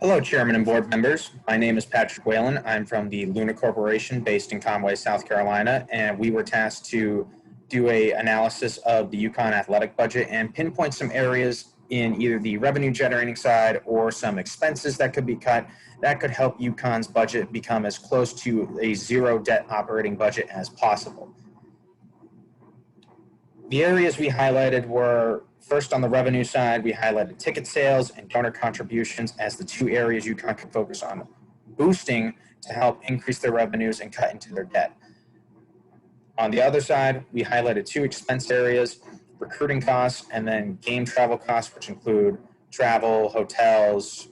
Hello, Chairman and Board members. My name is Patrick Whalen. I'm from the Luna Corporation based in Conway, South Carolina, and we were tasked to do a analysis of the UConn athletic budget and pinpoint some areas in either the revenue generating side or some expenses that could be cut that could help UConn's budget become as close to a zero debt operating budget as possible. The areas we highlighted were, first on the revenue side, we highlighted ticket sales and donor contributions as the two areas UConn could focus on boosting to help increase their revenues and cut into their debt. On the other side, we highlighted two expense areas, recruiting costs and then game travel costs, which include travel, hotels,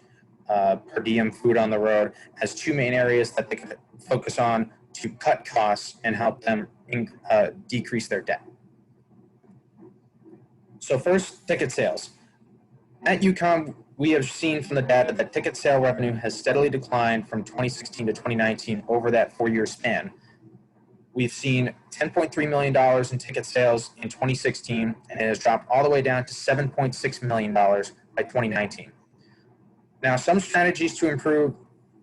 per diem food on the road, as two main areas that they could focus on to cut costs and help them decrease their debt. So first, ticket sales. At UConn, we have seen from the data that ticket sale revenue has steadily declined from 2016 to 2019 over that 4-year span. We've seen $10.3 million in ticket sales in 2016, and it has dropped all the way down to $7.6 million by 2019. Now, some strategies to improve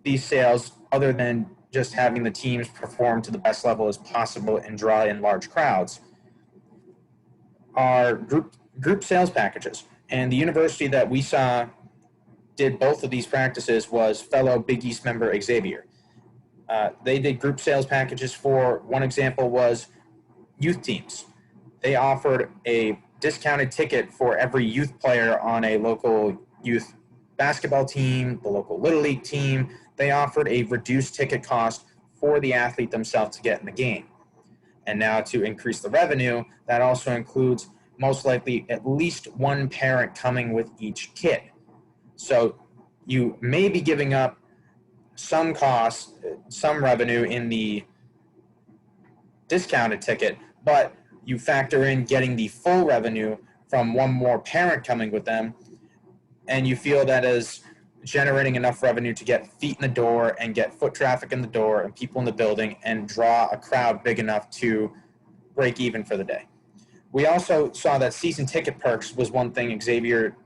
these sales, other than just having the teams perform to the best level as possible and draw in large crowds, are group sales packages. And the university that we saw did both of these practices was fellow Big East member Xavier. They did group sales packages for, one example was youth teams. They offered a discounted ticket for every youth player on a local youth basketball team, the local Little League team. They offered a reduced ticket cost for the athlete themselves to get in the game. And now to increase the revenue, that also includes most likely at least one parent coming with each kid. So you may be giving up some costs, some revenue in the discounted ticket, but you factor in getting the full revenue from one more parent coming with them, and you feel that is generating enough revenue to get feet in the door and get foot traffic in the door and people in the building and draw a crowd big enough to break even for the day. We also saw that season ticket perks was one thing Xavier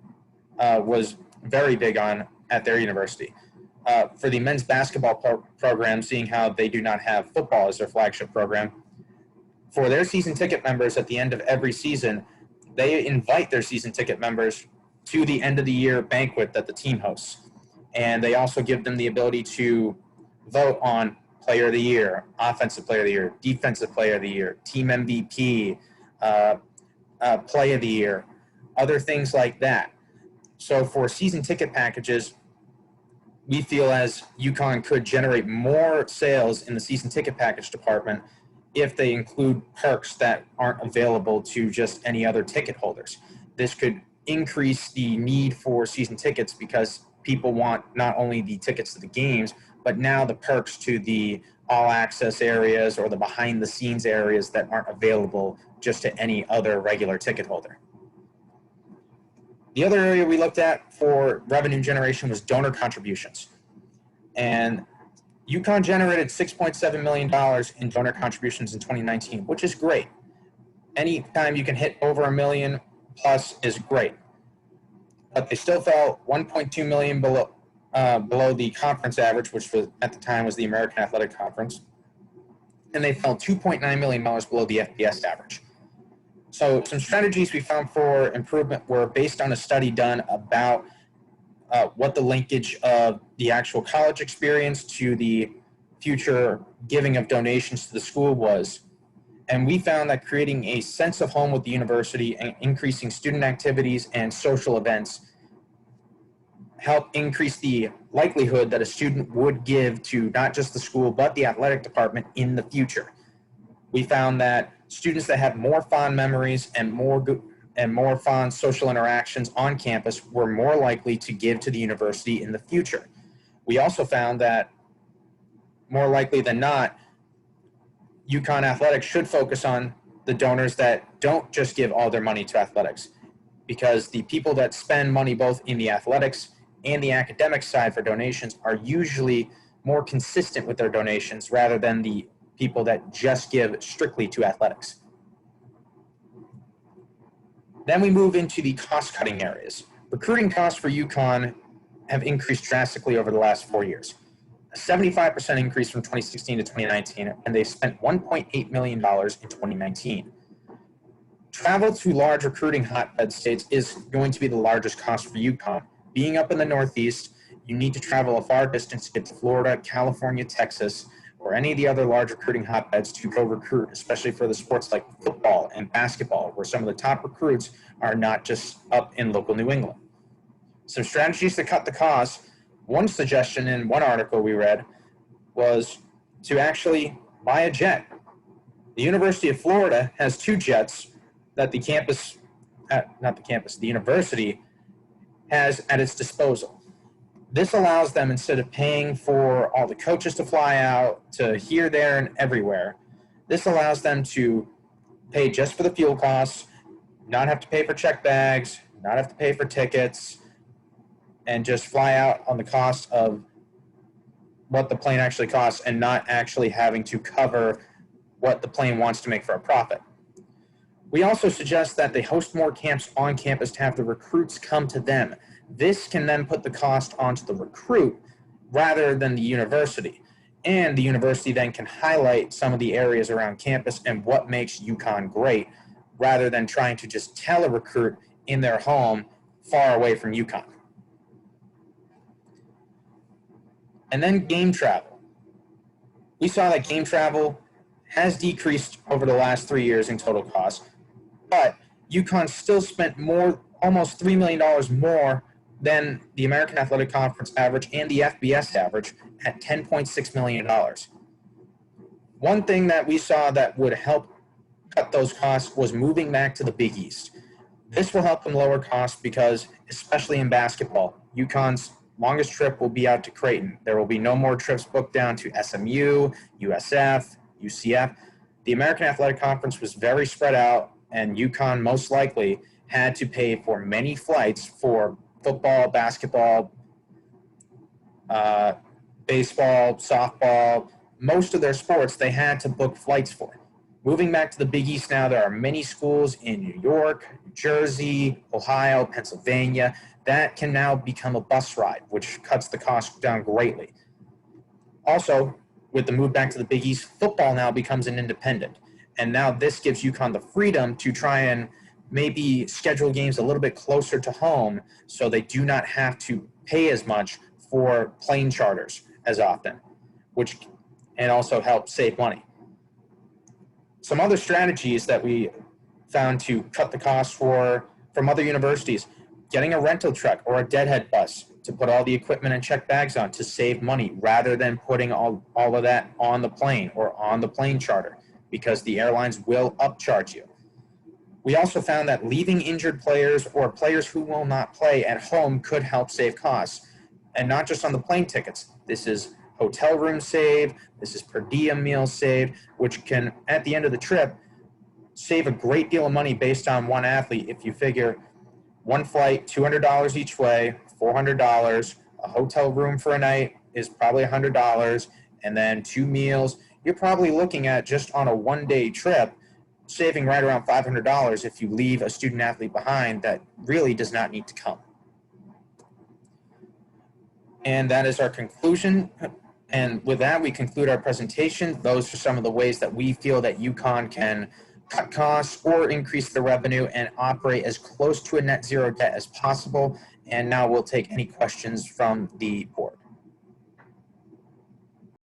was very big on at their university. For the men's basketball program, seeing how they do not have football as their flagship program, for their season ticket members at the end of every season, they invite their season ticket members to the end of the year banquet that the team hosts. And they also give them the ability to vote on player of the year, offensive player of the year, defensive player of the year, team MVP, play of the year, other things like that. So for season ticket packages, we feel as UConn could generate more sales in the season ticket package department if they include perks that aren't available to just any other ticket holders. This could increase the need for season tickets because people want not only the tickets to the games, but now the perks to the all access areas or the behind the scenes areas that aren't available just to any other regular ticket holder. The other area we looked at for revenue generation was donor contributions. And UConn generated $6.7 million in donor contributions in 2019, which is great. Anytime you can hit over $1 million plus is great. But they still fell $1.2 million below the conference average, which was at the time was the American Athletic Conference. And they fell $2.9 million below the FBS average. So some strategies we found for improvement were based on a study done about what the linkage of the actual college experience to the future giving of donations to the school was. And we found that creating a sense of home with the university and increasing student activities and social events help increase the likelihood that a student would give to not just the school, but the athletic department in the future. We found that students that have more fond memories and more fond social interactions on campus were more likely to give to the university in the future. We also found that more likely than not, UConn athletics should focus on the donors that don't just give all their money to athletics, because the people that spend money both in the athletics and the academic side for donations are usually more consistent with their donations rather than the people that just give strictly to athletics. Then we move into the cost-cutting areas. Recruiting costs for UConn have increased drastically over the last 4 years. A 75% increase from 2016 to 2019, and they spent $1.8 million in 2019. Travel to large recruiting hotbed states is going to be the largest cost for UConn. Being up in the Northeast, you need to travel a far distance to get to Florida, California, Texas, or any of the other large recruiting hotbeds to go recruit, especially for the sports like football and basketball, where some of the top recruits are not just up in local New England. Some strategies to cut the costs. One suggestion in one article we read was to actually buy a jet. The University of Florida has 2 jets that the university has at its disposal. This allows them, instead of paying for all the coaches to fly out to here, there, and everywhere, this allows them to pay just for the fuel costs, not have to pay for check bags, not have to pay for tickets, and just fly out on the cost of what the plane actually costs and not actually having to cover what the plane wants to make for a profit. We also suggest that they host more camps on campus to have the recruits come to them. This can then put the cost onto the recruit rather than the university. And the university then can highlight some of the areas around campus and what makes UConn great, rather than trying to just tell a recruit in their home far away from UConn. And then game travel. We saw that game travel has decreased over the last 3 years in total cost, but UConn still spent almost $3 million more than the American Athletic Conference average and the FBS average at $10.6 million. One thing that we saw that would help cut those costs was moving back to the Big East. This will help them lower costs because, especially in basketball, UConn's longest trip will be out to Creighton. There will be no more trips booked down to SMU, USF, UCF. The American Athletic Conference was very spread out, and UConn most likely had to pay for many flights for football, basketball, baseball, softball. Most of their sports they had to book flights for. Moving back to the Big East now, there are many schools in New York, New Jersey, Ohio, Pennsylvania that can now become a bus ride, which cuts the cost down greatly. Also, with the move back to the Big East, football now becomes an independent. And now this gives UConn the freedom to try and maybe schedule games a little bit closer to home so they do not have to pay as much for plane charters as often, and also help save money. Some other strategies that we found to cut the costs from other universities: getting a rental truck or a deadhead bus to put all the equipment and check bags on to save money, rather than putting all of that on the plane or on the plane charter, because the airlines will upcharge you. We also found that leaving injured players or players who will not play at home could help save costs, and not just on the plane tickets. This is hotel room saved, this is per diem meals saved, which can, at the end of the trip, save a great deal of money based on one athlete. If you figure one flight, $200 each way, $400, a hotel room for a night is probably $100, and then 2 meals, you're probably looking at, just on a one-day trip, saving right around $500 if you leave a student athlete behind that really does not need to come. And that is our conclusion. And with that, we conclude our presentation. Those are some of the ways that we feel that UConn can cut costs or increase the revenue and operate as close to a net zero debt as possible. And now we'll take any questions from the board.